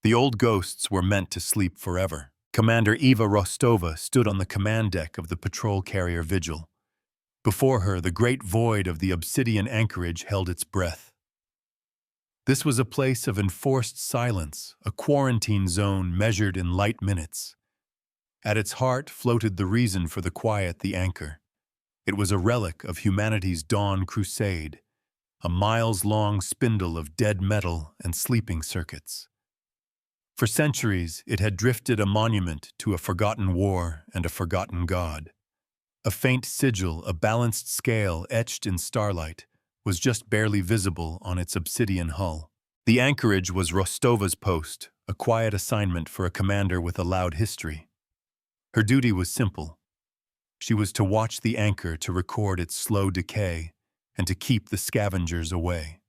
The old ghosts were meant to sleep forever. Commander Eva Rostova stood on the command deck of the patrol carrier Vigil. Before her, the great void of the obsidian anchorage held its breath. This was a place of enforced silence, a quarantine zone measured in light minutes. At its heart floated the reason for the quiet, the anchor. It was a relic of humanity's dawn crusade, a miles-long spindle of dead metal and sleeping circuits. For centuries, it had drifted a monument to a forgotten war and a forgotten god. A faint sigil, a balanced scale etched in starlight, was just barely visible on its obsidian hull. The anchorage was Rostova's post, a quiet assignment for a commander with a loud history. Her duty was simple. She was to watch the anchor to record its slow decay and to keep the scavengers away.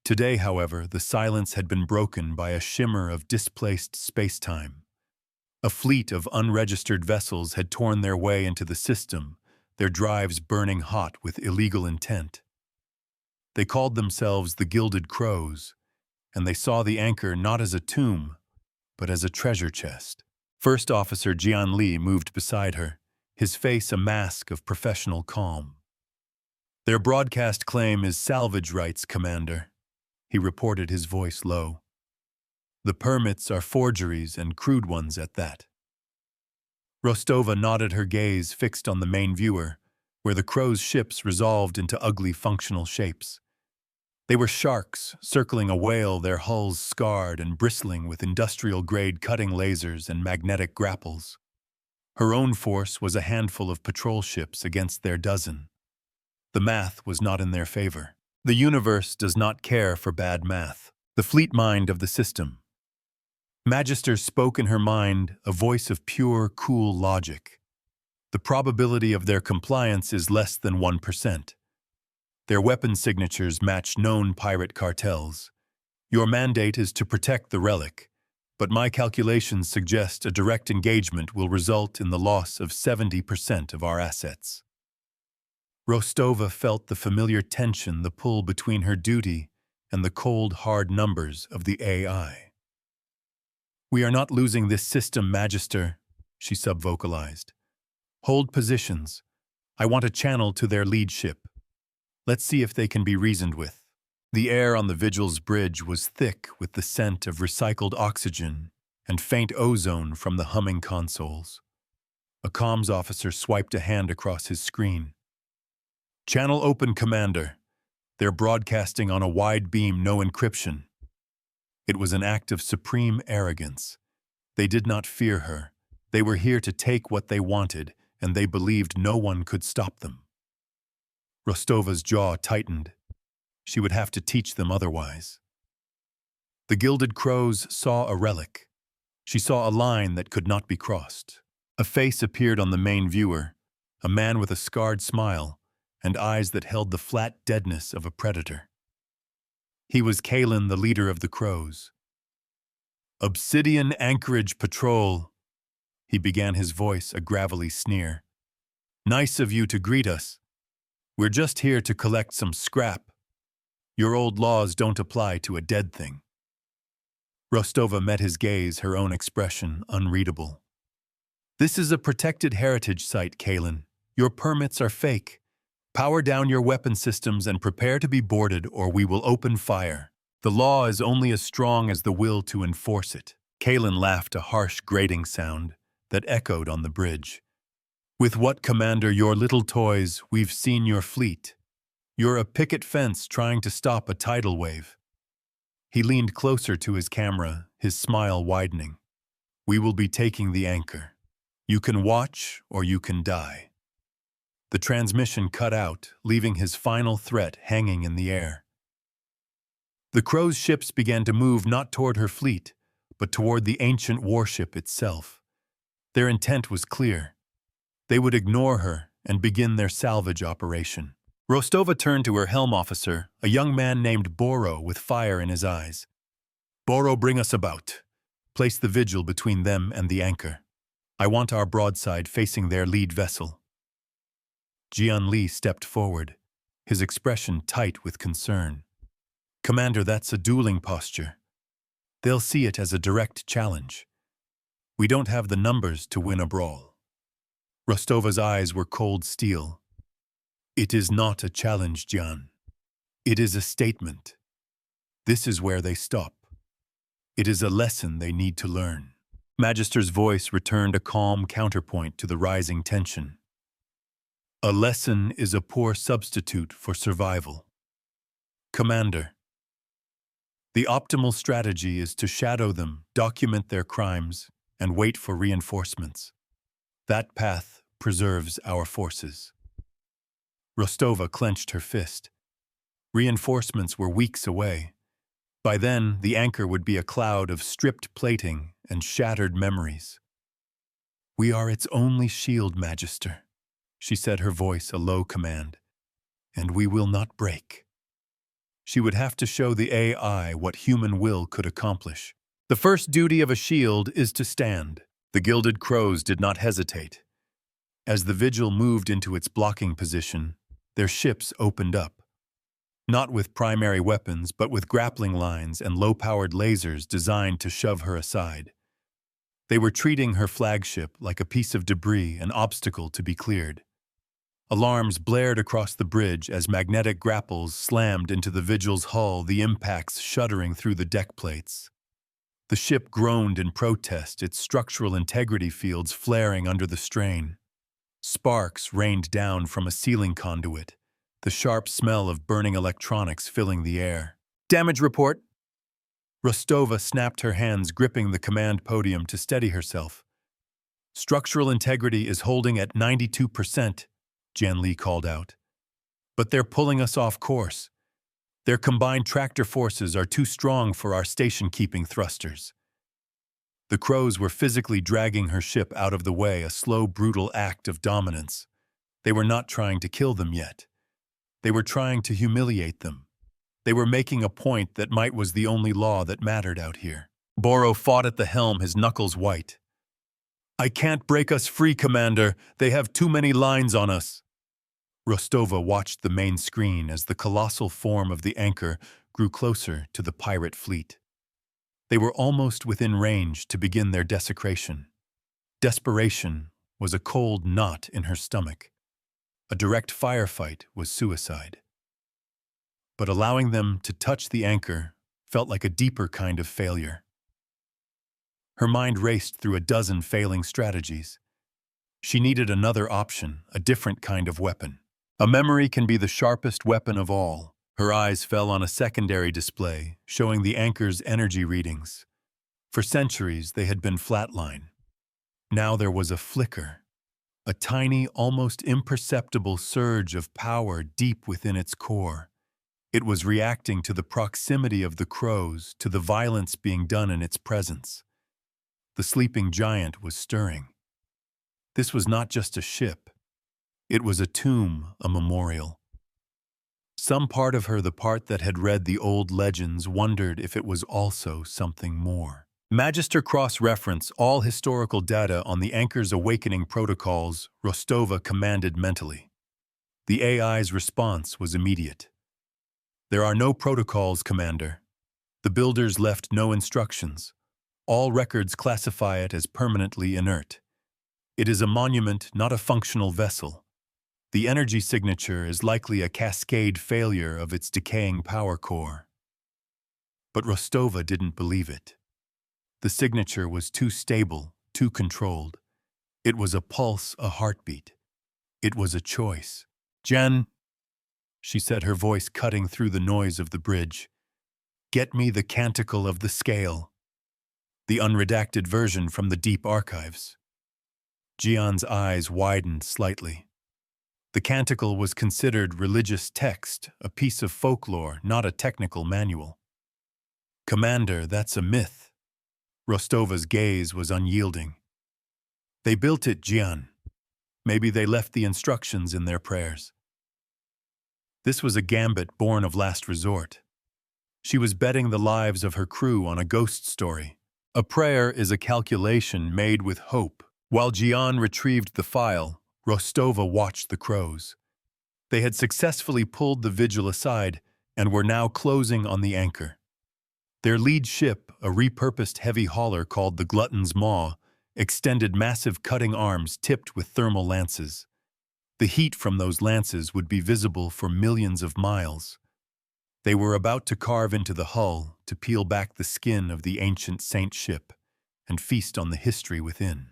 Today, however, the silence had been broken by a shimmer of displaced space-time. A fleet of unregistered vessels had torn their way into the system, their drives burning hot with illegal intent. They called themselves the Gilded Crows, and they saw the anchor not as a tomb, but as a treasure chest. First Officer Jian Li moved beside her, his face a mask of professional calm. "Their broadcast claim is salvage rights, Commander," he reported, his voice low. "The permits are forgeries and crude ones at that." Rostova nodded, her gaze fixed on the main viewer, where the Crow's ships resolved into ugly functional shapes. They were sharks circling a whale, their hulls scarred and bristling with industrial-grade cutting lasers and magnetic grapples. Her own force was a handful of patrol ships against their dozen. The math was not in their favor. The universe does not care for bad math. The fleet mind of the system. Magister spoke in her mind, a voice of pure, cool logic. The probability of their compliance is less than 1%. Their weapon signatures match known pirate cartels. Your mandate is to protect the relic, but my calculations suggest a direct engagement will result in the loss of 70% of our assets. Rostova felt the familiar tension, the pull between her duty and the cold, hard numbers of the AI. "We are not losing this system, Magister," she subvocalized. "Hold positions. I want a channel to their lead ship. Let's see if they can be reasoned with." The air on the Vigil's bridge was thick with the scent of recycled oxygen and faint ozone from the humming consoles. A comms officer swiped a hand across his screen. "Channel open, Commander. They're broadcasting on a wide beam, no encryption." It was an act of supreme arrogance. They did not fear her. They were here to take what they wanted, and they believed no one could stop them. Rostova's jaw tightened. She would have to teach them otherwise. The Gilded Crows saw a relic. She saw a line that could not be crossed. A face appeared on the main viewer, a man with a scarred smile and eyes that held the flat deadness of a predator. He was Kalen, the leader of the Crows. "Obsidian Anchorage Patrol," he began, his voice a gravelly sneer. "Nice of you to greet us. We're just here to collect some scrap. Your old laws don't apply to a dead thing." Rostova met his gaze, her own expression unreadable. "This is a protected heritage site, Kalen. Your permits are fake. Power down your weapon systems and prepare to be boarded, or we will open fire. The law is only as strong as the will to enforce it." Kalen laughed, a harsh, grating sound that echoed on the bridge. "With what, Commander? Your little toys, we've seen your fleet. You're a picket fence trying to stop a tidal wave." He leaned closer to his camera, his smile widening. "We will be taking the anchor. You can watch or you can die." The transmission cut out, leaving his final threat hanging in the air. The Crow's ships began to move not toward her fleet, but toward the ancient warship itself. Their intent was clear. They would ignore her and begin their salvage operation. Rostova turned to her helm officer, a young man named Boro with fire in his eyes. "Boro, bring us about. Place the Vigil between them and the anchor. I want our broadside facing their lead vessel." Jian Li stepped forward, his expression tight with concern. "Commander, that's a dueling posture. They'll see it as a direct challenge. We don't have the numbers to win a brawl. Rostova's eyes were cold steel. It is not a challenge, Jan. It is a statement. This is where they stop. It is a lesson they need to learn. Magister's voice returned a calm counterpoint to the rising tension. A lesson is a poor substitute for survival. Commander, the optimal strategy is to shadow them, document their crimes, and wait for reinforcements. That path preserves our forces. Rostova clenched her fist. Reinforcements were weeks away. By then, the anchor would be a cloud of stripped plating and shattered memories. We are its only shield, Magister, she said, her voice a low command, and we will not break. She would have to show the AI what human will could accomplish. The first duty of a shield is to stand. The Gilded Crows did not hesitate. As the Vigil moved into its blocking position, their ships opened up. Not with primary weapons, but with grappling lines and low-powered lasers designed to shove her aside. They were treating her flagship like a piece of debris, an obstacle to be cleared. Alarms blared across the bridge as magnetic grapples slammed into the Vigil's hull, the impacts shuddering through the deck plates. The ship groaned in protest, its structural integrity fields flaring under the strain. Sparks rained down from a ceiling conduit, the sharp smell of burning electronics filling the air. Damage report! Rostova snapped her hands, gripping the command podium to steady herself. Structural integrity is holding at 92%, Jian Li called out. But they're pulling us off course. Their combined tractor forces are too strong for our station-keeping thrusters. The Crows were physically dragging her ship out of the way, a slow, brutal act of dominance. They were not trying to kill them yet. They were trying to humiliate them. They were making a point that might was the only law that mattered out here. Boro fought at the helm, his knuckles white. I can't break us free, Commander. They have too many lines on us. Rostova watched the main screen as the colossal form of the anchor grew closer to the pirate fleet. They were almost within range to begin their desecration. Desperation was a cold knot in her stomach. A direct firefight was suicide. But allowing them to touch the anchor felt like a deeper kind of failure. Her mind raced through a dozen failing strategies. She needed another option, a different kind of weapon. A memory can be the sharpest weapon of all. Her eyes fell on a secondary display, showing the anchor's energy readings. For centuries, they had been flatline. Now there was a flicker. A tiny, almost imperceptible surge of power deep within its core. It was reacting to the proximity of the Crows, to the violence being done in its presence. The sleeping giant was stirring. This was not just a ship. It was a tomb, a memorial. Some part of her, the part that had read the old legends, wondered if it was also something more. Magister cross-reference all historical data on the anchor's awakening protocols, Rostova commanded mentally. The AI's response was immediate. There are no protocols, Commander. The builders left no instructions. All records classify it as permanently inert. It is a monument, not a functional vessel. The energy signature is likely a cascade failure of its decaying power core. But Rostova didn't believe it. The signature was too stable, too controlled. It was a pulse, a heartbeat. It was a choice. Jen, she said, her voice cutting through the noise of the bridge. Get me the Canticle of the Scale. The unredacted version from the deep archives. Jian's eyes widened slightly. The Canticle was considered religious text, a piece of folklore, not a technical manual. Commander, that's a myth. Rostova's gaze was unyielding. They built it, Jian. Maybe they left the instructions in their prayers. This was a gambit born of last resort. She was betting the lives of her crew on a ghost story. A prayer is a calculation made with hope. While Jian retrieved the file, Rostova watched the Crows. They had successfully pulled the Vigil aside and were now closing on the anchor. Their lead ship, a repurposed heavy hauler called the Glutton's Maw, extended massive cutting arms tipped with thermal lances. The heat from those lances would be visible for millions of miles. They were about to carve into the hull to peel back the skin of the ancient saint ship and feast on the history within.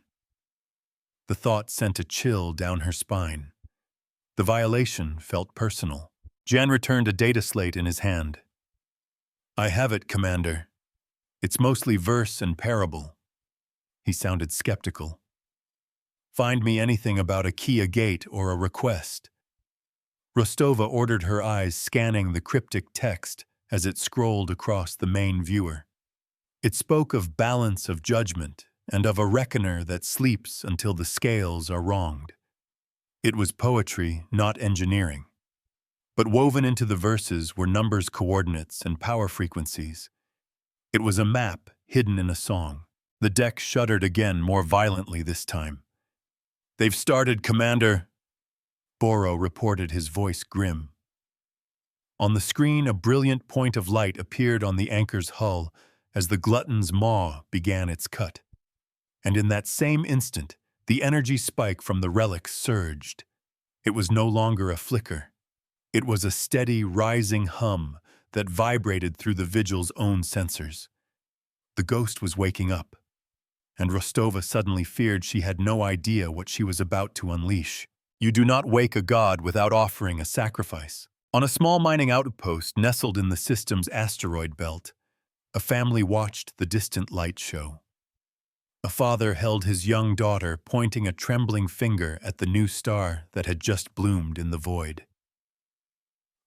The thought sent a chill down her spine. The violation felt personal. Jan returned a data slate in his hand. "I have it, Commander. It's mostly verse and parable." He sounded skeptical. "Find me anything about a key, a gate, or a request." Rostova ordered, her eyes scanning the cryptic text as it scrolled across the main viewer. It spoke of balance of judgment and of a reckoner that sleeps until the scales are wronged. It was poetry, not engineering. But woven into the verses were numbers, coordinates, and power frequencies. It was a map hidden in a song. The deck shuddered again, more violently this time. "They've started, Commander," Boro reported, his voice grim. On the screen, a brilliant point of light appeared on the anchor's hull as the Glutton's Maw began its cut. And in that same instant, the energy spike from the relic surged. It was no longer a flicker. It was a steady, rising hum that vibrated through the Vigil's own sensors. The ghost was waking up, and Rostova suddenly feared she had no idea what she was about to unleash. You do not wake a god without offering a sacrifice. On a small mining outpost nestled in the system's asteroid belt, a family watched the distant light show. A father held his young daughter, pointing a trembling finger at the new star that had just bloomed in the void.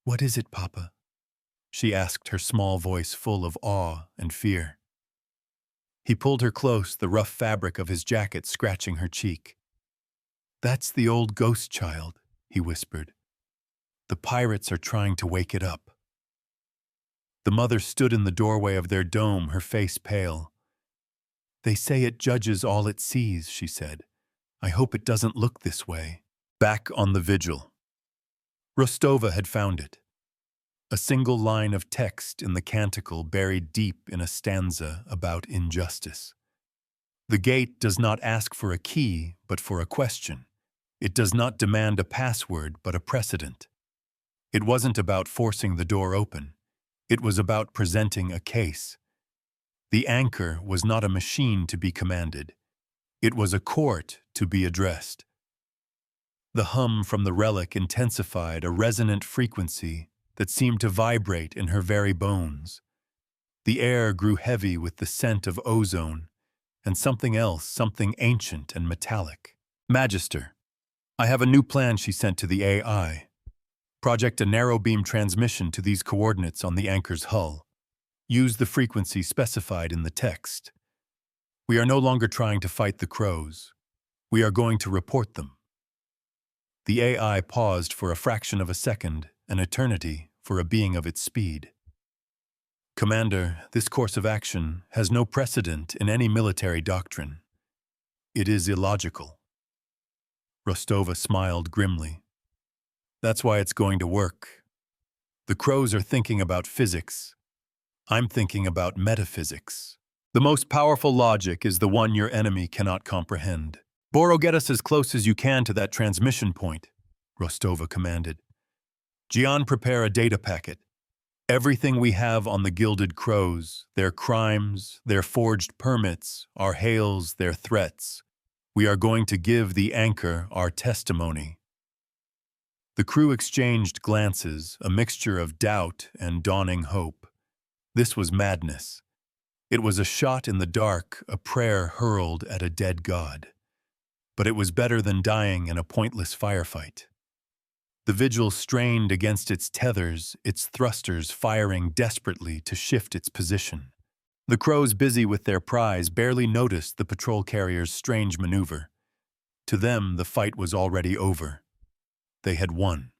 "What is it, Papa?" she asked, her small voice full of awe and fear. He pulled her close, the rough fabric of his jacket scratching her cheek. "That's the old ghost child," he whispered. "The pirates are trying to wake it up." The mother stood in the doorway of their dome, her face pale. "They say it judges all it sees," she said. "I hope it doesn't look this way." Back on the Vigil. Rostova had found it. A single line of text in the canticle buried deep in a stanza about injustice. The gate does not ask for a key, but for a question. It does not demand a password, but a precedent. It wasn't about forcing the door open. It was about presenting a case. The anchor was not a machine to be commanded. It was a court to be addressed. The hum from the relic intensified, a resonant frequency that seemed to vibrate in her very bones. The air grew heavy with the scent of ozone and something else, something ancient and metallic. "Magister, I have a new plan," she sent to the AI. "Project a narrow beam transmission to these coordinates on the anchor's hull. Use the frequency specified in the text. We are no longer trying to fight the crows. We are going to report them." The AI paused for a fraction of a second, an eternity for a being of its speed. "Commander, this course of action has no precedent in any military doctrine. It is illogical." Rostova smiled grimly. "That's why it's going to work. The crows are thinking about physics. I'm thinking about metaphysics. The most powerful logic is the one your enemy cannot comprehend. Boro, get us as close as you can to that transmission point," Rostova commanded. "Gian, prepare a data packet. Everything we have on the Gilded Crows, their crimes, their forged permits, our hails, their threats. We are going to give the anchor our testimony." The crew exchanged glances, a mixture of doubt and dawning hope. This was madness. It was a shot in the dark, a prayer hurled at a dead god. But it was better than dying in a pointless firefight. The Vigil strained against its tethers, its thrusters firing desperately to shift its position. The crows, busy with their prize, barely noticed the patrol carrier's strange maneuver. To them, the fight was already over. They had won.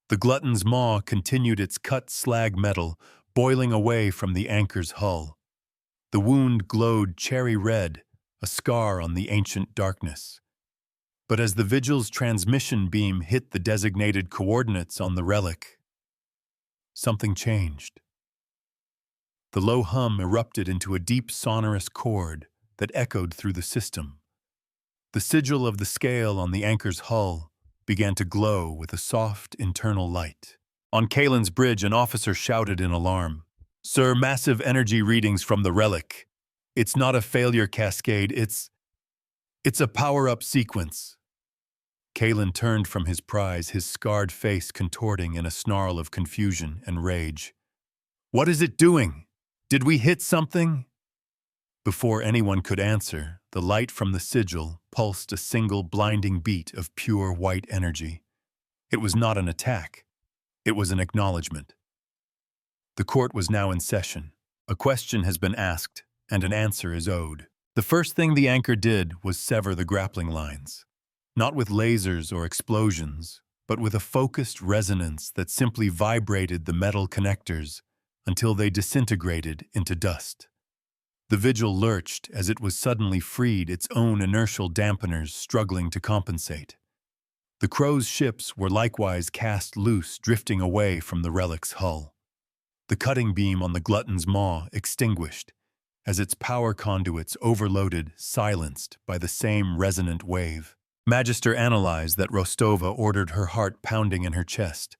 The Glutton's Maw continued its cut slag metal, boiling away from the anchor's hull. The wound glowed cherry red, a scar on the ancient darkness. But as the Vigil's transmission beam hit the designated coordinates on the relic, something changed. The low hum erupted into a deep sonorous chord that echoed through the system. The sigil of the scale on the anchor's hull began to glow with a soft internal light. On Kalen's bridge, an officer shouted in alarm, "Sir, massive energy readings from the relic. It's not a failure cascade, it's a power-up sequence." Kalen turned from his prize, his scarred face contorting in a snarl of confusion and rage. "What is it doing? Did we hit something?" Before anyone could answer, the light from the sigil pulsed a single blinding beat of pure white energy. It was not an attack. It was an acknowledgement. The court was now in session. A question has been asked, and an answer is owed. The first thing the anchor did was sever the grappling lines. Not with lasers or explosions, but with a focused resonance that simply vibrated the metal connectors until they disintegrated into dust. The Vigil lurched as it was suddenly freed, its own inertial dampeners struggling to compensate. The crow's ships were likewise cast loose, drifting away from the relic's hull. The cutting beam on the glutton's maw extinguished, as its power conduits overloaded, silenced by the same resonant wave. Magister analyzed that Rostova ordered, her heart pounding in her chest.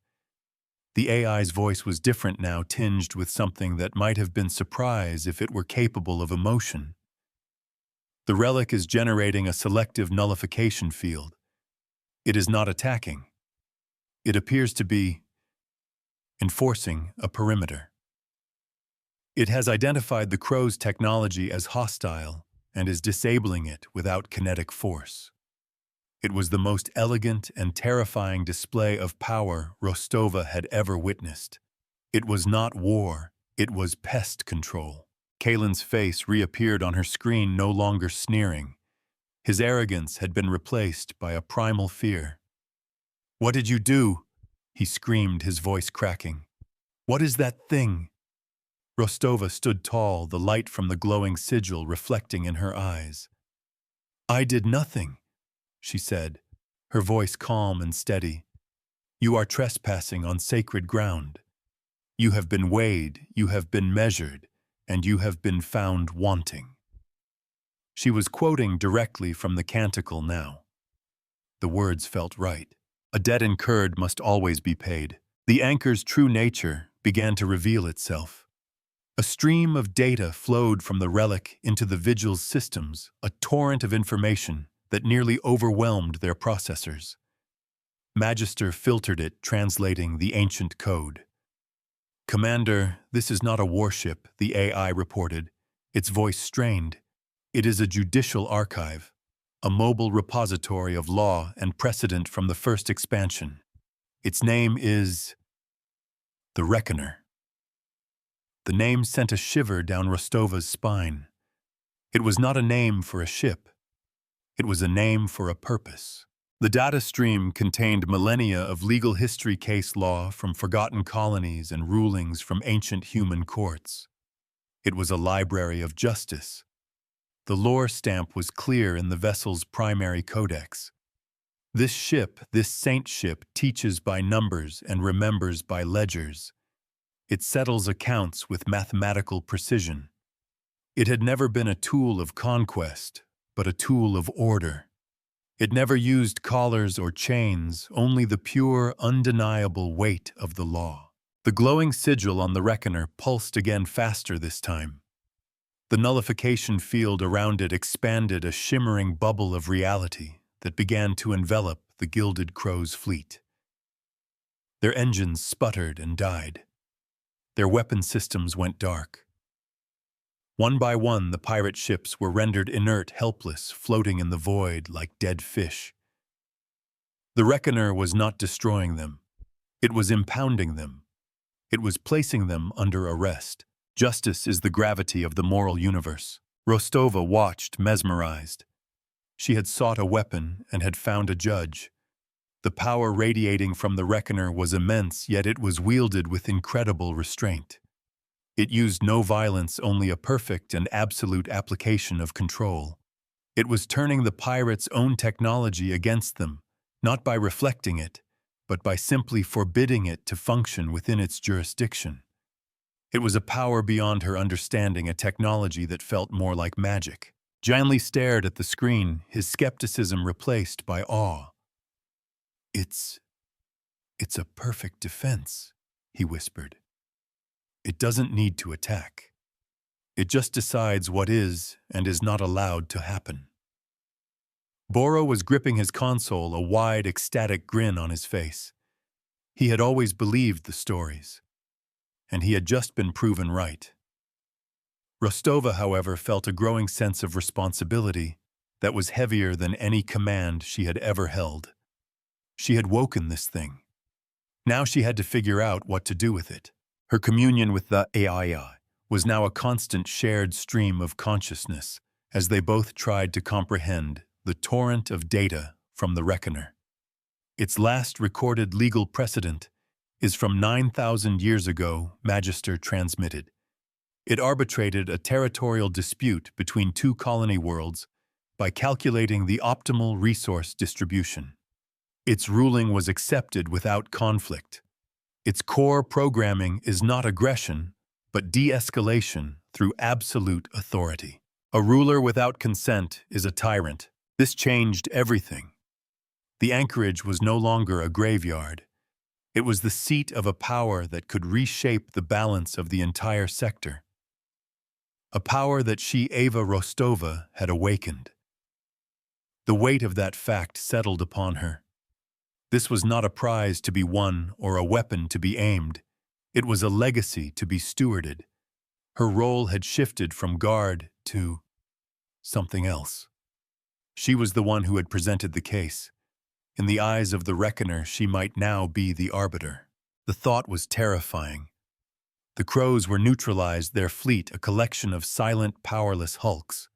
The AI's voice was different now, tinged with something that might have been surprise if it were capable of emotion. The relic is generating a selective nullification field. It is not attacking. It appears to be enforcing a perimeter. It has identified the crow's technology as hostile and is disabling it without kinetic force. It was the most elegant and terrifying display of power Rostova had ever witnessed. It was not war, it was pest control. Kalen's face reappeared on her screen, no longer sneering. His arrogance had been replaced by a primal fear. "What did you do?" he screamed, his voice cracking. "What is that thing?" Rostova stood tall, the light from the glowing sigil reflecting in her eyes. "I did nothing," she said, her voice calm and steady. "You are trespassing on sacred ground. You have been weighed, you have been measured, and you have been found wanting." She was quoting directly from the canticle now. The words felt right. A debt incurred must always be paid. The anchor's true nature began to reveal itself. A stream of data flowed from the relic into the Vigil's systems, a torrent of information that nearly overwhelmed their processors. Magister filtered it, translating the ancient code. "Commander, this is not a warship," the AI reported, its voice strained. "It is a judicial archive, a mobile repository of law and precedent from the first expansion. Its name is the Reckoner." The name sent a shiver down Rostova's spine. It was not a name for a ship. It was a name for a purpose. The data stream contained millennia of legal history, case law from forgotten colonies and rulings from ancient human courts. It was a library of justice. The lore stamp was clear in the vessel's primary codex. This ship, this saint ship, teaches by numbers and remembers by ledgers. It settles accounts with mathematical precision. It had never been a tool of conquest, but a tool of order. It never used collars or chains, only the pure, undeniable weight of the law. The glowing sigil on the Reckoner pulsed again, faster this time. The nullification field around it expanded, a shimmering bubble of reality that began to envelop the Gilded Crow's fleet. Their engines sputtered and died. Their weapon systems went dark. One by one, the pirate ships were rendered inert, helpless, floating in the void like dead fish. The Reckoner was not destroying them. It was impounding them. It was placing them under arrest. Justice is the gravity of the moral universe. Rostova watched, mesmerized. She had sought a weapon and had found a judge. The power radiating from the Reckoner was immense, yet it was wielded with incredible restraint. It used no violence, only a perfect and absolute application of control. It was turning the pirates' own technology against them, not by reflecting it, but by simply forbidding it to function within its jurisdiction. It was a power beyond her understanding, a technology that felt more like magic. Janley stared at the screen, his skepticism replaced by awe. It's a perfect defense, he whispered. It doesn't need to attack. It just decides what is and is not allowed to happen. Boro was gripping his console, a wide, ecstatic grin on his face. He had always believed the stories, and he had just been proven right. Rostova, however, felt a growing sense of responsibility that was heavier than any command she had ever held. She had woken this thing. Now she had to figure out what to do with it. Her communion with the AI was now a constant shared stream of consciousness as they both tried to comprehend the torrent of data from the Reckoner. Its last recorded legal precedent is from 9,000 years ago, Magister transmitted. It arbitrated a territorial dispute between two colony worlds by calculating the optimal resource distribution. Its ruling was accepted without conflict. Its core programming is not aggression, but de-escalation through absolute authority. A ruler without consent is a tyrant. This changed everything. The anchorage was no longer a graveyard. It was the seat of a power that could reshape the balance of the entire sector. A power that she, Ava Rostova, had awakened. The weight of that fact settled upon her. This was not a prize to be won or a weapon to be aimed. It was a legacy to be stewarded. Her role had shifted from guard to something else. She was the one who had presented the case. In the eyes of the Reckoner, she might now be the arbiter. The thought was terrifying. The Crows were neutralized, their fleet a collection of silent, powerless hulks.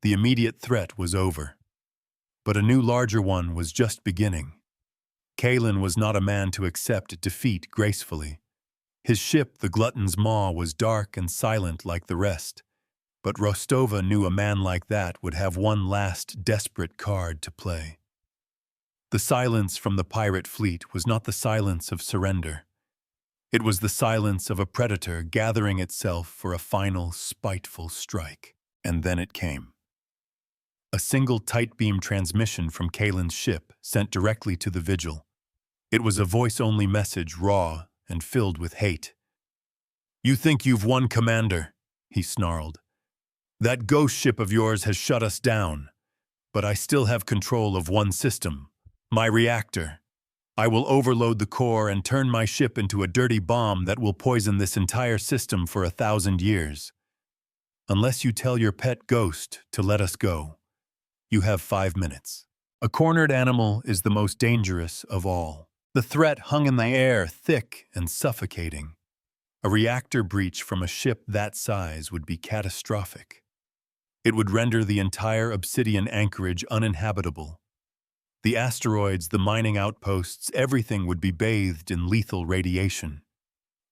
The immediate threat was over. But a new, larger one was just beginning. Kalen was not a man to accept defeat gracefully. His ship, the Glutton's Maw, was dark and silent like the rest. But Rostova knew a man like that would have one last desperate card to play. The silence from the pirate fleet was not the silence of surrender. It was the silence of a predator gathering itself for a final, spiteful strike. And then it came. A single tight-beam transmission from Kalen's ship sent directly to the Vigil. It was a voice-only message, raw and filled with hate. "You think you've won, Commander," he snarled. "That ghost ship of yours has shut us down. But I still have control of one system, my reactor. I will overload the core and turn my ship into a dirty bomb that will poison this entire system for 1,000 years. Unless you tell your pet ghost to let us go, you have 5 minutes." A cornered animal is the most dangerous of all. The threat hung in the air, thick and suffocating. A reactor breach from a ship that size would be catastrophic. It would render the entire Obsidian anchorage uninhabitable. The asteroids, the mining outposts, everything would be bathed in lethal radiation.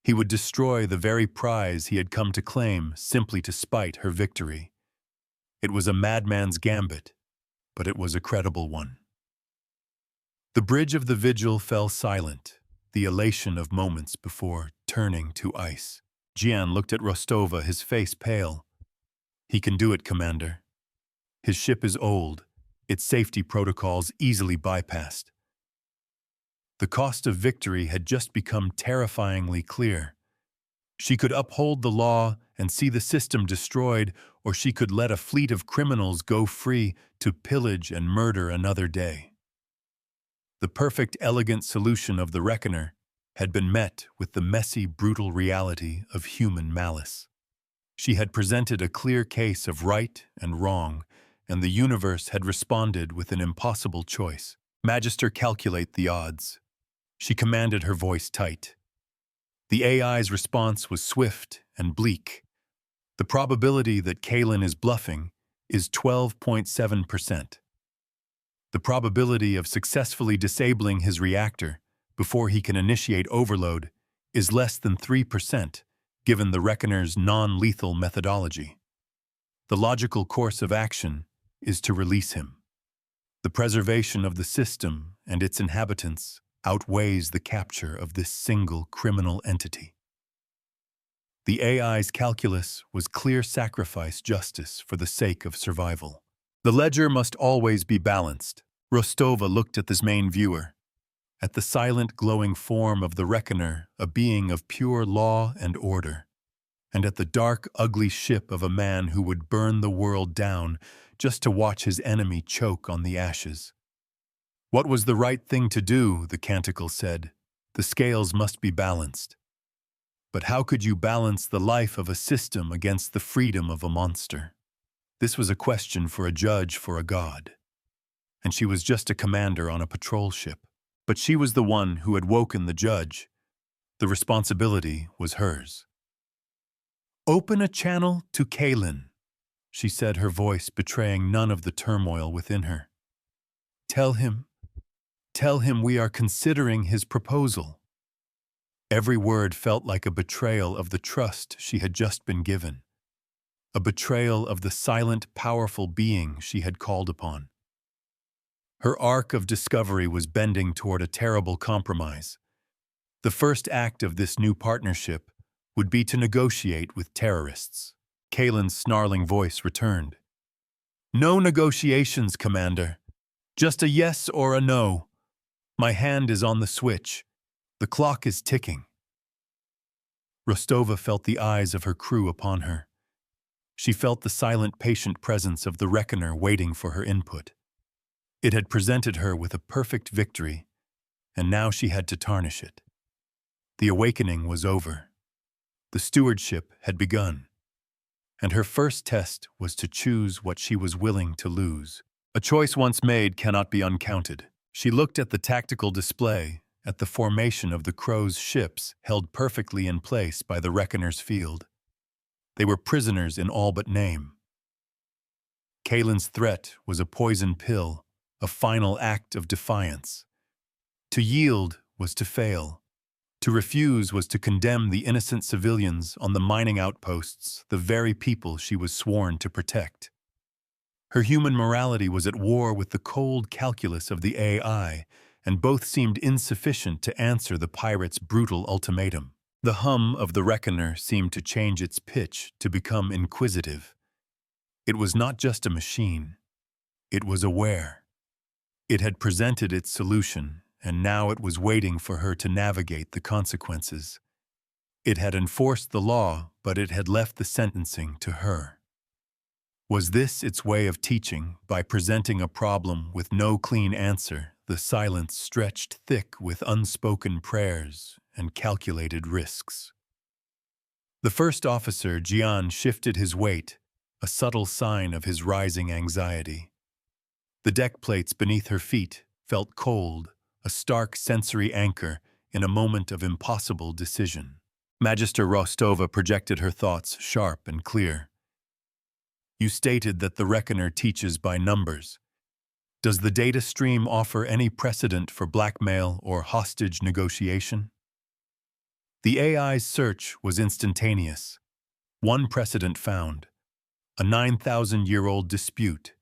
He would destroy the very prize he had come to claim simply to spite her victory. It was a madman's gambit, but it was a credible one. The bridge of the Vigil fell silent, the elation of moments before turning to ice. Jian looked at Rostova, his face pale. "He can do it, Commander. His ship is old, its safety protocols easily bypassed." The cost of victory had just become terrifyingly clear. She could uphold the law and see the system destroyed, or she could let a fleet of criminals go free to pillage and murder another day. The perfect, elegant solution of the Reckoner had been met with the messy, brutal reality of human malice. She had presented a clear case of right and wrong, and the universe had responded with an impossible choice. "Magister, calculate the odds." She commanded, her voice tight. The AI's response was swift and bleak. "The probability that Kalen is bluffing is 12.7%. The probability of successfully disabling his reactor before he can initiate overload is less than 3%, given the Reckoner's non-lethal methodology. The logical course of action is to release him. The preservation of the system and its inhabitants outweighs the capture of this single criminal entity." The AI's calculus was clear sacrifice justice for the sake of survival. The ledger must always be balanced. Rostova looked at this main viewer, at the silent glowing form of the Reckoner, a being of pure law and order, and at the dark, ugly ship of a man who would burn the world down just to watch his enemy choke on the ashes. What was the right thing to do, the canticle said. The scales must be balanced. But how could you balance the life of a system against the freedom of a monster? This was a question for a judge for a god. And she was just a commander on a patrol ship. But she was the one who had woken the judge. The responsibility was hers. "Open a channel to Kalen," she said, her voice betraying none of the turmoil within her. Tell him we are considering his proposal." Every word felt like a betrayal of the trust she had just been given. A betrayal of the silent, powerful being she had called upon. Her arc of discovery was bending toward a terrible compromise. The first act of this new partnership would be to negotiate with terrorists. Kalen's snarling voice returned. "No negotiations, Commander. Just a yes or a no. My hand is on the switch. The clock is ticking." Rostova felt the eyes of her crew upon her. She felt the silent, patient presence of the Reckoner waiting for her input. It had presented her with a perfect victory, and now she had to tarnish it. The awakening was over. The stewardship had begun. And her first test was to choose what she was willing to lose. A choice once made cannot be uncounted. She looked at the tactical display, at the formation of the Crow's ships held perfectly in place by the Reckoner's field. They were prisoners in all but name. Kalen's threat was a poison pill, a final act of defiance. To yield was to fail. To refuse was to condemn the innocent civilians on the mining outposts, the very people she was sworn to protect. Her human morality was at war with the cold calculus of the AI, and both seemed insufficient to answer the pirate's brutal ultimatum. The hum of the Reckoner seemed to change its pitch to become inquisitive. It was not just a machine. It was aware. It had presented its solution, and now it was waiting for her to navigate the consequences. It had enforced the law, but it had left the sentencing to her. Was this its way of teaching, by presenting a problem with no clean answer, the silence stretched thick with unspoken prayers and calculated risks? The first officer, Jian, shifted his weight, a subtle sign of his rising anxiety. The deck plates beneath her feet felt cold, a stark sensory anchor in a moment of impossible decision. Magister Rostova projected her thoughts sharp and clear. "You stated that the Reckoner teaches by numbers. Does the data stream offer any precedent for blackmail or hostage negotiation?" The AI's search was instantaneous. One precedent found: a 9,000-year-old dispute.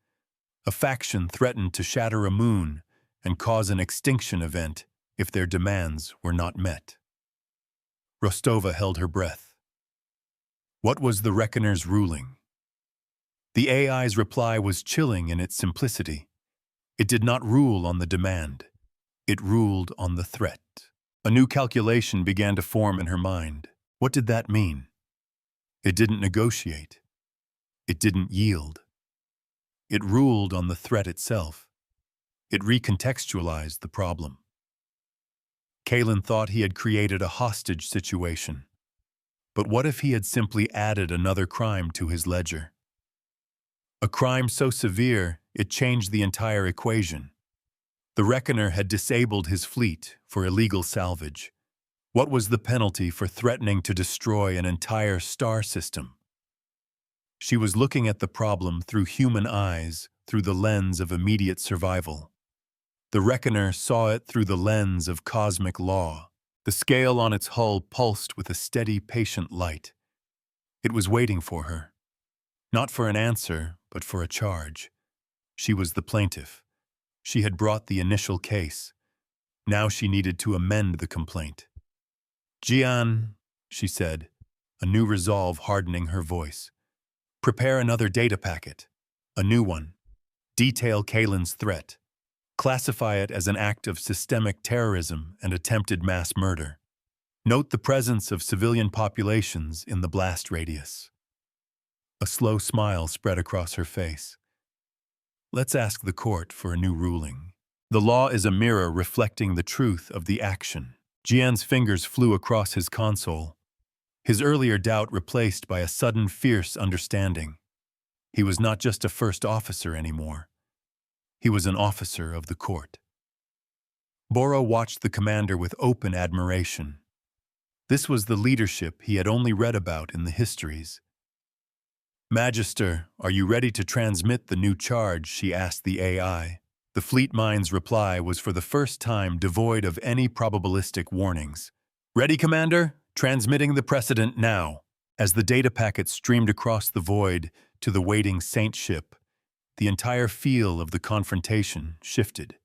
A faction threatened to shatter a moon and cause an extinction event if their demands were not met. Rostova held her breath. What was the Reckoner's ruling? The AI's reply was chilling in its simplicity. It did not rule on the demand. It ruled on the threat. A new calculation began to form in her mind. What did that mean? It didn't negotiate. It didn't yield. It ruled on the threat itself. It recontextualized the problem. Kalen thought he had created a hostage situation. But what if he had simply added another crime to his ledger? A crime so severe, it changed the entire equation. The Reckoner had disabled his fleet for illegal salvage. What was the penalty for threatening to destroy an entire star system? She was looking at the problem through human eyes, through the lens of immediate survival. The Reckoner saw it through the lens of cosmic law. The scale on its hull pulsed with a steady, patient light. It was waiting for her. Not for an answer, but for a charge. She was the plaintiff. She had brought the initial case. Now she needed to amend the complaint. "Jian," she said, a new resolve hardening her voice. Prepare another data packet. A new one. Detail Kalen's threat. Classify it as an act of systemic terrorism and attempted mass murder. Note the presence of civilian populations in the blast radius. A slow smile spread across her face. Let's ask the court for a new ruling. The law is a mirror reflecting the truth of the action. Jian's fingers flew across his console, his earlier doubt replaced by a sudden fierce understanding. He was not just a first officer anymore. He was an officer of the court. Boro watched the commander with open admiration. This was the leadership he had only read about in the histories. Magister, are you ready to transmit the new charge? She asked the AI. The Fleet Mind's reply was for the first time devoid of any probabilistic warnings. Ready, Commander? Transmitting the precedent now. As the data packet streamed across the void to the waiting Saint ship, the entire feel of the confrontation shifted.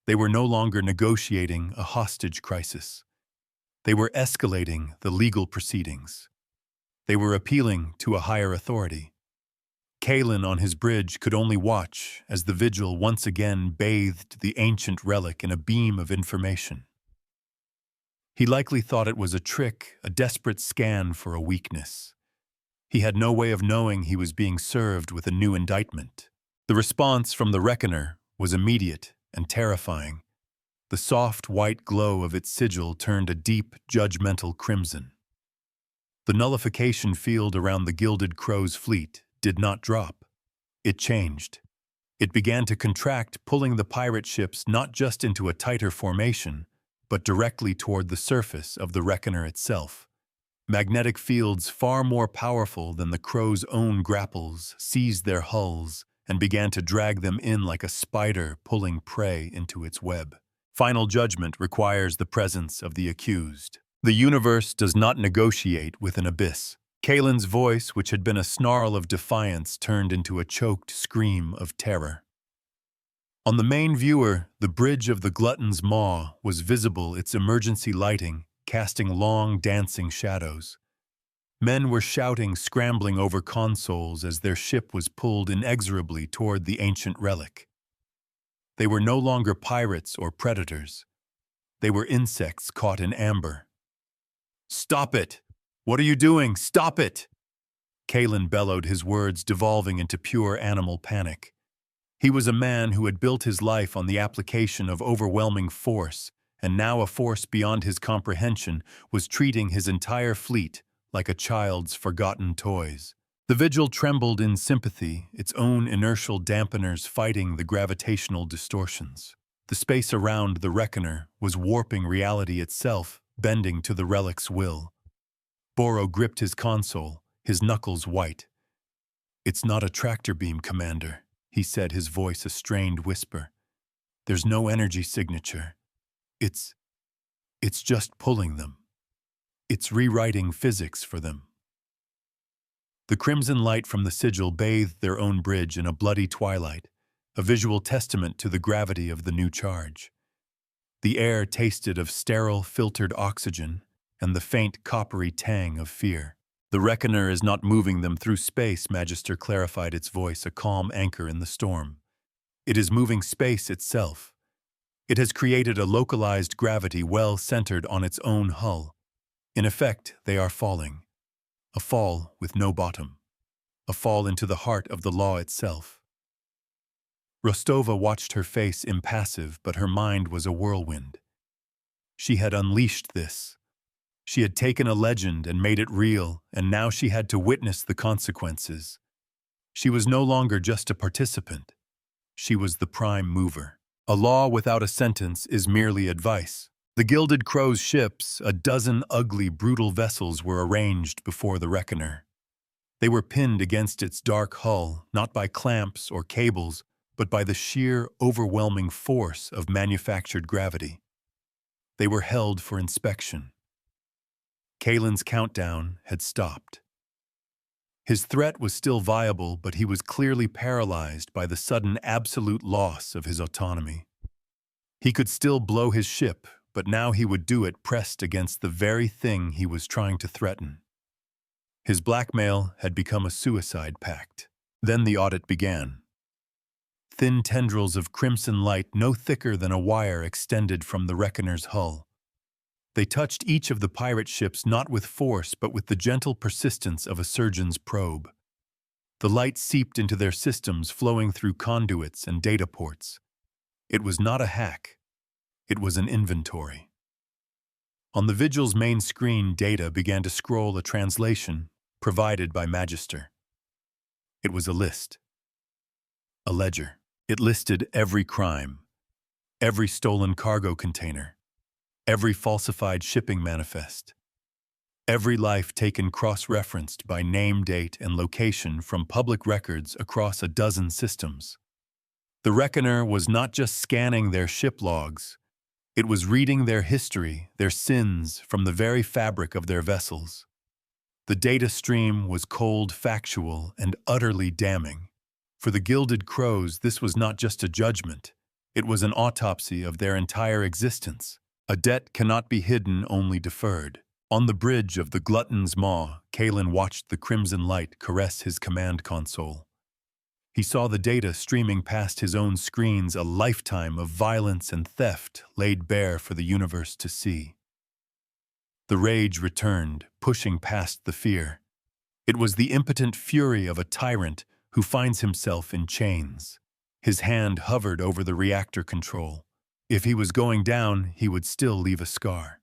They were no longer negotiating a hostage crisis. They were escalating the legal proceedings. They were appealing to a higher authority. Kalen on his bridge could only watch as the vigil once again bathed the ancient relic in a beam of information. He likely thought it was a trick, a desperate scan for a weakness. He had no way of knowing he was being served with a new indictment. The response from the Reckoner was immediate and terrifying. The soft white glow of its sigil turned a deep, judgmental crimson. The nullification field around the Gilded Crow's fleet did not drop. It changed. It began to contract, pulling the pirate ships not just into a tighter formation, but directly toward the surface of the Reckoner itself. Magnetic fields far more powerful than the Crow's own grapples seized their hulls and began to drag them in like a spider pulling prey into its web. Final judgment requires the presence of the accused. The universe does not negotiate with an abyss. Kalen's voice, which had been a snarl of defiance, turned into a choked scream of terror. On the main viewer, the bridge of the Glutton's Maw was visible, its emergency lighting casting long, dancing shadows. Men were shouting, scrambling over consoles as their ship was pulled inexorably toward the ancient relic. They were no longer pirates or predators. They were insects caught in amber. "Stop it! What are you doing? Stop it!" Kalen bellowed, his words devolving into pure animal panic. He was a man who had built his life on the application of overwhelming force, and now a force beyond his comprehension was treating his entire fleet like a child's forgotten toys. The vigil trembled in sympathy, its own inertial dampeners fighting the gravitational distortions. The space around the Reckoner was warping reality itself, bending to the relic's will. Boro gripped his console, his knuckles white. "It's not a tractor beam, Commander," he said, his voice a strained whisper. "There's no energy signature. It's just pulling them. It's rewriting physics for them." The crimson light from the sigil bathed their own bridge in a bloody twilight, a visual testament to the gravity of the new charge. The air tasted of sterile, filtered oxygen and the faint, coppery tang of fear. "The Reckoner is not moving them through space," Magister clarified, its voice a calm anchor in the storm. "It is moving space itself. It has created a localized gravity well centered on its own hull. In effect, they are falling. A fall with no bottom. A fall into the heart of the law itself." Rostova watched her face impassive, but her mind was a whirlwind. She had unleashed this. She had taken a legend and made it real, and now she had to witness the consequences. She was no longer just a participant. She was the prime mover. A law without a sentence is merely advice. The Gilded Crow's ships, a dozen ugly, brutal vessels, were arranged before the Reckoner. They were pinned against its dark hull, not by clamps or cables, but by the sheer, overwhelming force of manufactured gravity. They were held for inspection. Kalen's countdown had stopped. His threat was still viable, but he was clearly paralyzed by the sudden absolute loss of his autonomy. He could still blow his ship, but now he would do it pressed against the very thing he was trying to threaten. His blackmail had become a suicide pact. Then the audit began. Thin tendrils of crimson light no thicker than a wire extended from the Reckoner's hull. They touched each of the pirate ships not with force but with the gentle persistence of a surgeon's probe. The light seeped into their systems, flowing through conduits and data ports. It was not a hack. It was an inventory. On the Vigil's main screen, data began to scroll a translation provided by Magister. It was a list. A ledger. It listed every crime, every stolen cargo container, every falsified shipping manifest, every life taken cross-referenced by name, date, and location from public records across a dozen systems. The Reckoner was not just scanning their ship logs, it was reading their history, their sins, from the very fabric of their vessels. The data stream was cold, factual, and utterly damning. For the Gilded Crows, this was not just a judgment. It was an autopsy of their entire existence. A debt cannot be hidden, only deferred. On the bridge of the Glutton's Maw, Kalen watched the crimson light caress his command console. He saw the data streaming past his own screens, a lifetime of violence and theft laid bare for the universe to see. The rage returned, pushing past the fear. It was the impotent fury of a tyrant who finds himself in chains. His hand hovered over the reactor control. If he was going down, he would still leave a scar.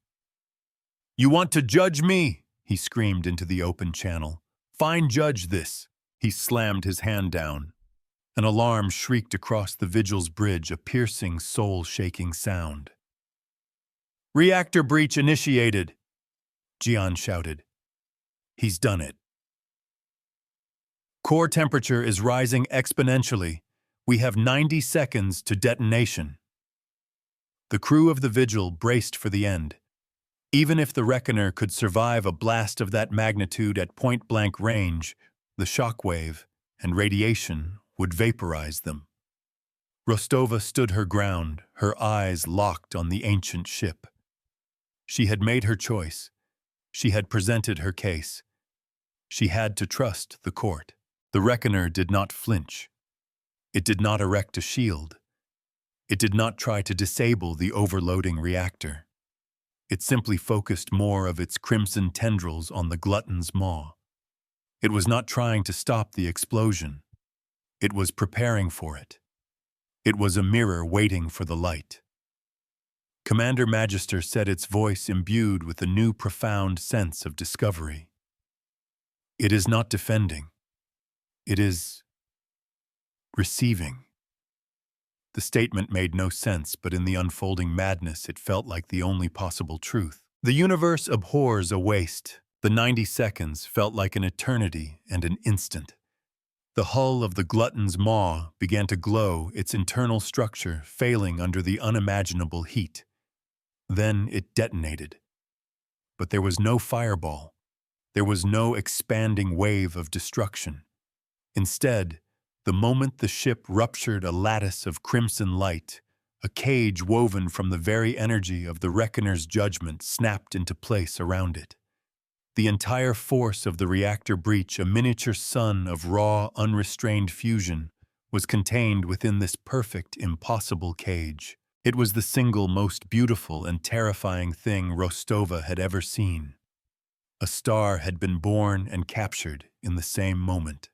"You want to judge me?" he screamed into the open channel. "Fine, judge this." He slammed his hand down. An alarm shrieked across the Vigil's bridge, a piercing, soul-shaking sound. "Reactor breach initiated," Gian shouted. "He's done it. Core temperature is rising exponentially. We have 90 seconds to detonation." The crew of the Vigil braced for the end. Even if the Reckoner could survive a blast of that magnitude at point-blank range, the shockwave and radiation would vaporize them. Rostova stood her ground, her eyes locked on the ancient ship. She had made her choice. She had presented her case. She had to trust the court. The Reckoner did not flinch. It did not erect a shield. It did not try to disable the overloading reactor. It simply focused more of its crimson tendrils on the Glutton's Maw. It was not trying to stop the explosion. It was preparing for it. It was a mirror waiting for the light. Commander Magister said, its voice imbued with a new profound sense of discovery. "It is not defending. It is receiving." The statement made no sense, but in the unfolding madness it felt like the only possible truth. The universe abhors a waste. The 90 seconds felt like an eternity and an instant. The hull of the Glutton's Maw began to glow, its internal structure failing under the unimaginable heat. Then it detonated. But there was no fireball. There was no expanding wave of destruction. Instead, the moment the ship ruptured a lattice of crimson light, a cage woven from the very energy of the Reckoner's judgment snapped into place around it. The entire force of the reactor breach, a miniature sun of raw, unrestrained fusion, was contained within this perfect, impossible cage. It was the single most beautiful and terrifying thing Rostova had ever seen. A star had been born and captured in the same moment.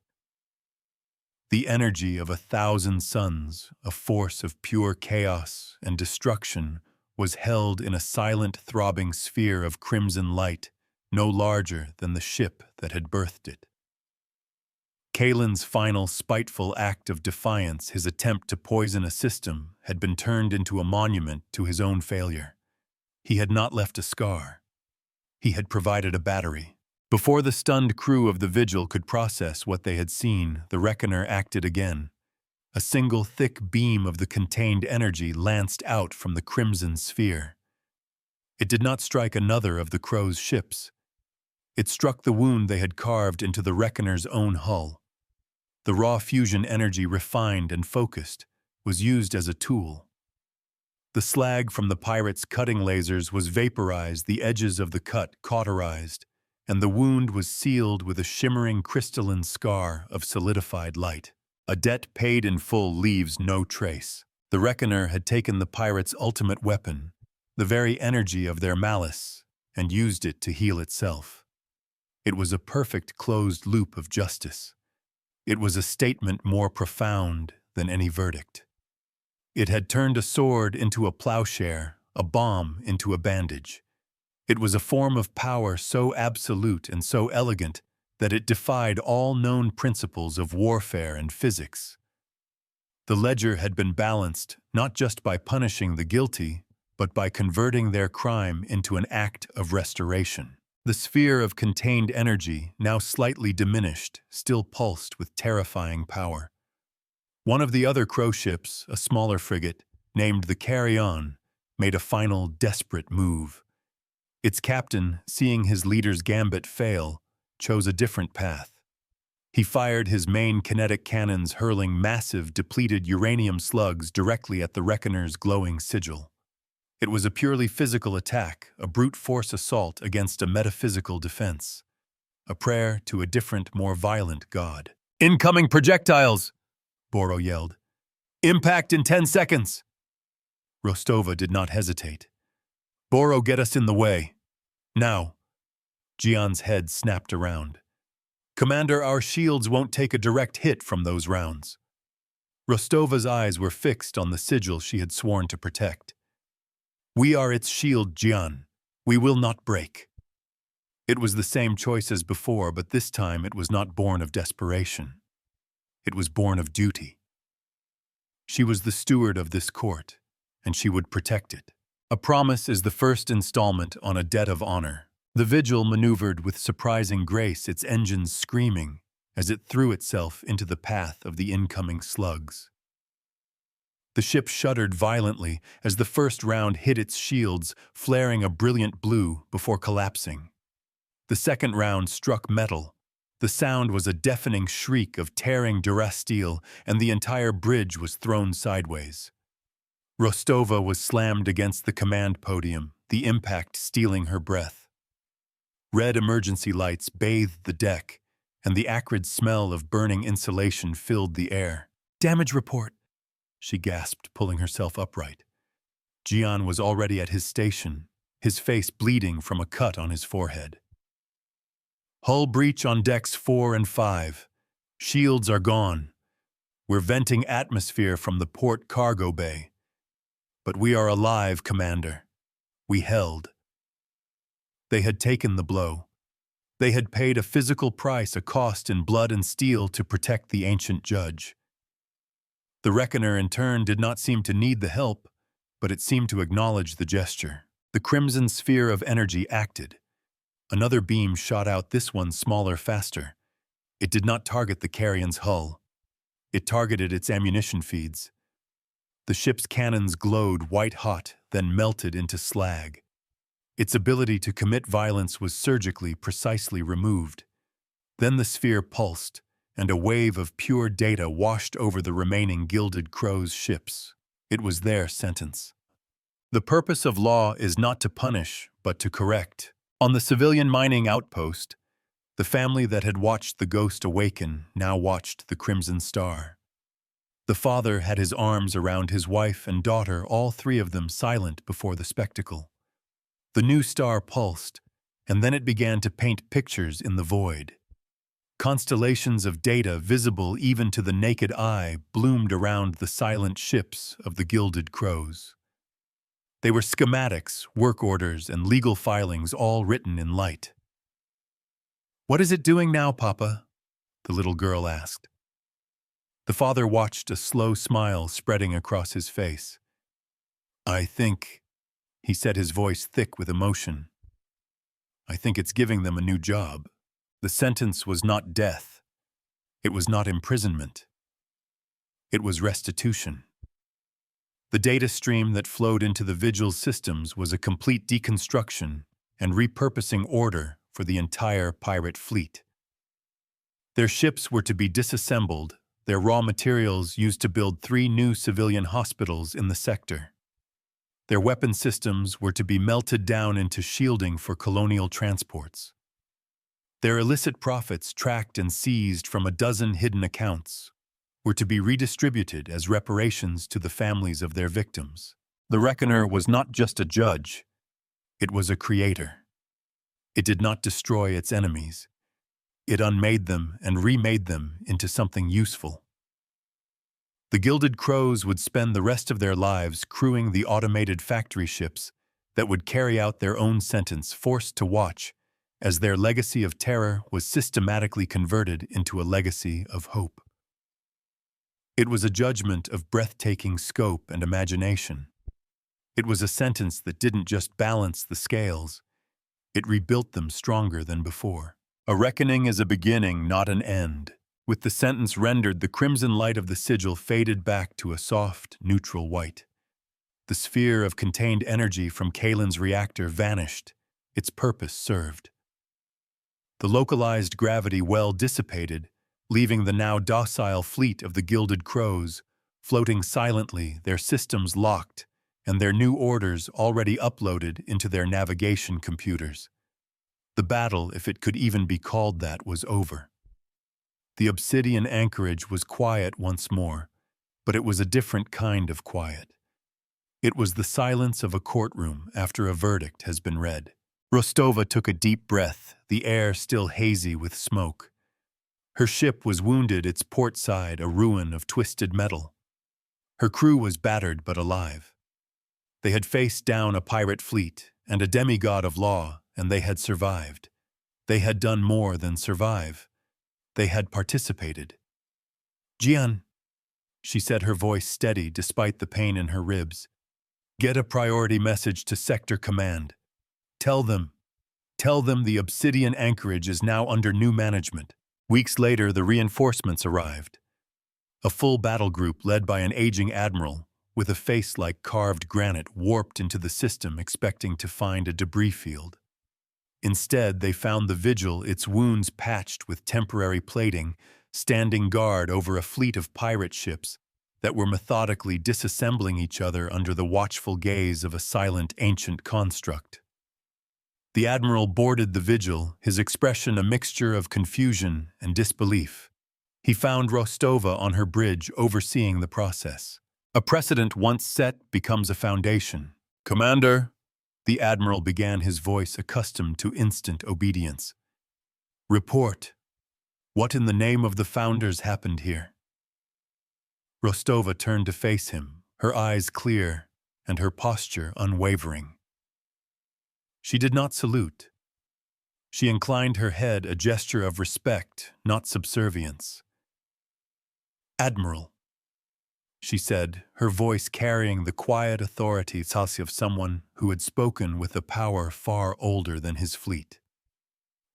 The energy of 1,000 suns, a force of pure chaos and destruction, was held in a silent, throbbing sphere of crimson light, no larger than the ship that had birthed it. Kalen's final spiteful act of defiance, his attempt to poison a system, had been turned into a monument to his own failure. He had not left a scar. He had provided a battery. Before the stunned crew of the Vigil could process what they had seen, the Reckoner acted again. A single thick beam of the contained energy lanced out from the crimson sphere. It did not strike another of the Crow's ships. It struck the wound they had carved into the Reckoner's own hull. The raw fusion energy, refined and focused, was used as a tool. The slag from the pirates' cutting lasers was vaporized, the edges of the cut cauterized, and the wound was sealed with a shimmering crystalline scar of solidified light. A debt paid in full leaves no trace. The Reckoner had taken the pirates' ultimate weapon, the very energy of their malice, and used it to heal itself. It was a perfect closed loop of justice. It was a statement more profound than any verdict. It had turned a sword into a plowshare, a bomb into a bandage. It was a form of power so absolute and so elegant that it defied all known principles of warfare and physics. The ledger had been balanced not just by punishing the guilty, but by converting their crime into an act of restoration. The sphere of contained energy, now slightly diminished, still pulsed with terrifying power. One of the other Crow ships, a smaller frigate, named the Carry-On, made a final desperate move. Its captain, seeing his leader's gambit fail, chose a different path. He fired his main kinetic cannons, hurling massive, depleted uranium slugs directly at the Reckoner's glowing sigil. It was a purely physical attack, a brute force assault against a metaphysical defense. A prayer to a different, more violent god. "Incoming projectiles!" Boro yelled. "Impact in 10 seconds!" Rostova did not hesitate. "Boro, get us in the way. Now." Jian's head snapped around. "Commander, our shields won't take a direct hit from those rounds." Rostova's eyes were fixed on the sigil she had sworn to protect. "We are its shield, Jian. We will not break." It was the same choice as before, but this time it was not born of desperation. It was born of duty. She was the steward of this court, and she would protect it. A promise is the first installment on a debt of honor. The Vigil maneuvered with surprising grace, its engines screaming as it threw itself into the path of the incoming slugs. The ship shuddered violently as the first round hit its shields, flaring a brilliant blue before collapsing. The second round struck metal. The sound was a deafening shriek of tearing durasteel, and the entire bridge was thrown sideways. Rostova was slammed against the command podium, the impact stealing her breath. Red emergency lights bathed the deck, and the acrid smell of burning insulation filled the air. "Damage report," she gasped, pulling herself upright. Jian was already at his station, his face bleeding from a cut on his forehead. "Hull breach on decks 4 and 5. Shields are gone. We're venting atmosphere from the port cargo bay. But we are alive, Commander. We held." They had taken the blow. They had paid a physical price, a cost in blood and steel to protect the ancient judge. The Reckoner, in turn, did not seem to need the help, but it seemed to acknowledge the gesture. The crimson sphere of energy acted. Another beam shot out, this one smaller, faster. It did not target the Carrion's hull. It targeted its ammunition feeds. The ship's cannons glowed white-hot, then melted into slag. Its ability to commit violence was surgically, precisely removed. Then the sphere pulsed, and a wave of pure data washed over the remaining Gilded Crow's ships. It was their sentence. The purpose of law is not to punish, but to correct. On the civilian mining outpost, the family that had watched the ghost awaken now watched the crimson star. The father had his arms around his wife and daughter, all three of them silent before the spectacle. The new star pulsed, and then it began to paint pictures in the void. Constellations of data, visible even to the naked eye, bloomed around the silent ships of the Gilded Crows. They were schematics, work orders, and legal filings, all written in light. "What is it doing now, Papa?" the little girl asked. The father watched, a slow smile spreading across his face. "I think," he said, his voice thick with emotion, "I think it's giving them a new job." The sentence was not death. It was not imprisonment. It was restitution. The data stream that flowed into the Vigil's systems was a complete deconstruction and repurposing order for the entire pirate fleet. Their ships were to be disassembled, their raw materials used to build 3 new civilian hospitals in the sector. Their weapon systems were to be melted down into shielding for colonial transports. Their illicit profits, tracked and seized from a dozen hidden accounts, were to be redistributed as reparations to the families of their victims. The Reckoner was not just a judge, it was a creator. It did not destroy its enemies. It unmade them and remade them into something useful. The Gilded Crows would spend the rest of their lives crewing the automated factory ships that would carry out their own sentence, forced to watch as their legacy of terror was systematically converted into a legacy of hope. It was a judgment of breathtaking scope and imagination. It was a sentence that didn't just balance the scales, it rebuilt them stronger than before. A reckoning is a beginning, not an end. With the sentence rendered, the crimson light of the sigil faded back to a soft, neutral white. The sphere of contained energy from Kalen's reactor vanished, its purpose served. The localized gravity well dissipated, leaving the now docile fleet of the Gilded Crows floating silently, their systems locked, and their new orders already uploaded into their navigation computers. The battle, if it could even be called that, was over. The obsidian anchorage was quiet once more, but it was a different kind of quiet. It was the silence of a courtroom after a verdict has been read. Rostova took a deep breath, the air still hazy with smoke. Her ship was wounded, its port side a ruin of twisted metal. Her crew was battered but alive. They had faced down a pirate fleet and a demigod of law, and they had survived. They had done more than survive. They had participated. "Jian," she said, her voice steady despite the pain in her ribs. "Get a priority message to Sector Command. Tell them the obsidian anchorage is now under new management." Weeks later, the reinforcements arrived. A full battle group led by an aging admiral with a face like carved granite warped into the system, expecting to find a debris field. Instead, they found the Vigil, its wounds patched with temporary plating, standing guard over a fleet of pirate ships that were methodically disassembling each other under the watchful gaze of a silent ancient construct. The admiral boarded the Vigil, his expression a mixture of confusion and disbelief. He found Rostova on her bridge overseeing the process. A precedent once set becomes a foundation. "Commander," the admiral began, his voice accustomed to instant obedience. "Report. What in the name of the founders happened here?" Rostova turned to face him, her eyes clear and her posture unwavering. She did not salute. She inclined her head, a gesture of respect, not subservience. "Admiral," she said, her voice carrying the quiet authority of someone who had spoken with a power far older than his fleet.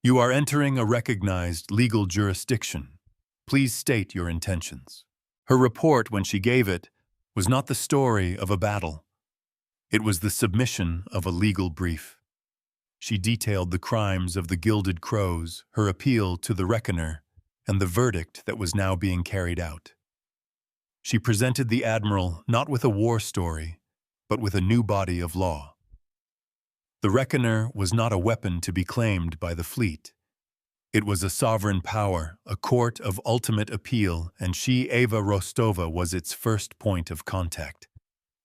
"You are entering a recognized legal jurisdiction. Please state your intentions." Her report, when she gave it, was not the story of a battle. It was the submission of a legal brief. She detailed the crimes of the Gilded Crows, her appeal to the Reckoner, and the verdict that was now being carried out. She presented the admiral not with a war story, but with a new body of law. The Reckoner was not a weapon to be claimed by the fleet. It was a sovereign power, a court of ultimate appeal, and she, Eva Rostova, was its first point of contact.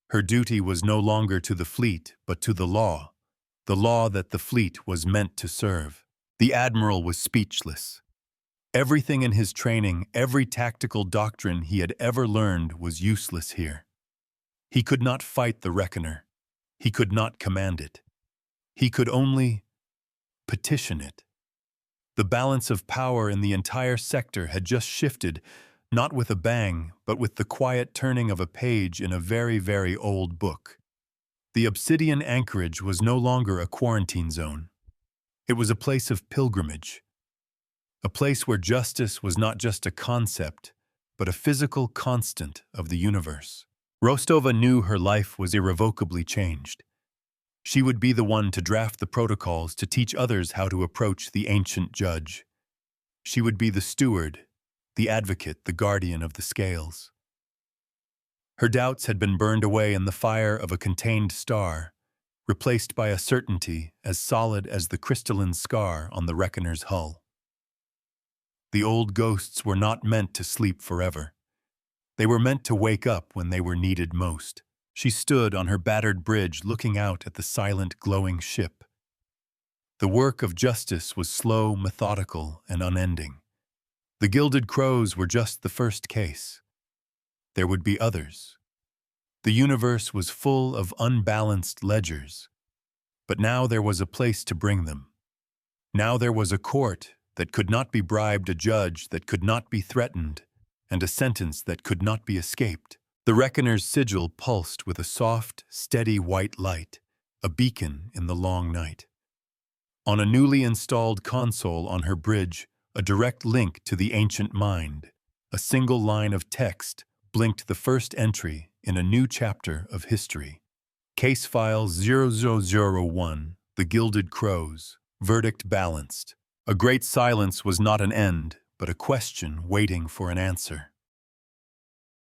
Her duty was no longer to the fleet, but to the law that the fleet was meant to serve. The admiral was speechless. Everything in his training, every tactical doctrine he had ever learned was useless here. He could not fight the Reckoner. He could not command it. He could only petition it. The balance of power in the entire sector had just shifted, not with a bang, but with the quiet turning of a page in a very, very old book. The obsidian anchorage was no longer a quarantine zone. It was a place of pilgrimage. A place where justice was not just a concept, but a physical constant of the universe. Rostova knew her life was irrevocably changed. She would be the one to draft the protocols to teach others how to approach the ancient judge. She would be the steward, the advocate, the guardian of the scales. Her doubts had been burned away in the fire of a contained star, replaced by a certainty as solid as the crystalline scar on the Reckoner's hull. The old ghosts were not meant to sleep forever. They were meant to wake up when they were needed most. She stood on her battered bridge looking out at the silent, glowing ship. The work of justice was slow, methodical, and unending. The Gilded Crows were just the first case. There would be others. The universe was full of unbalanced ledgers, but now there was a place to bring them. Now there was a court that could not be bribed, a judge that could not be threatened, and a sentence that could not be escaped. The reckoner's sigil pulsed with a soft, steady white light, a beacon in the long night. On a newly installed console on her bridge, a direct link to the ancient mind, a single line of text blinked the first entry in a new chapter of history. Case file 0001, The Gilded Crows, verdict balanced. A great silence was not an end, but a question waiting for an answer.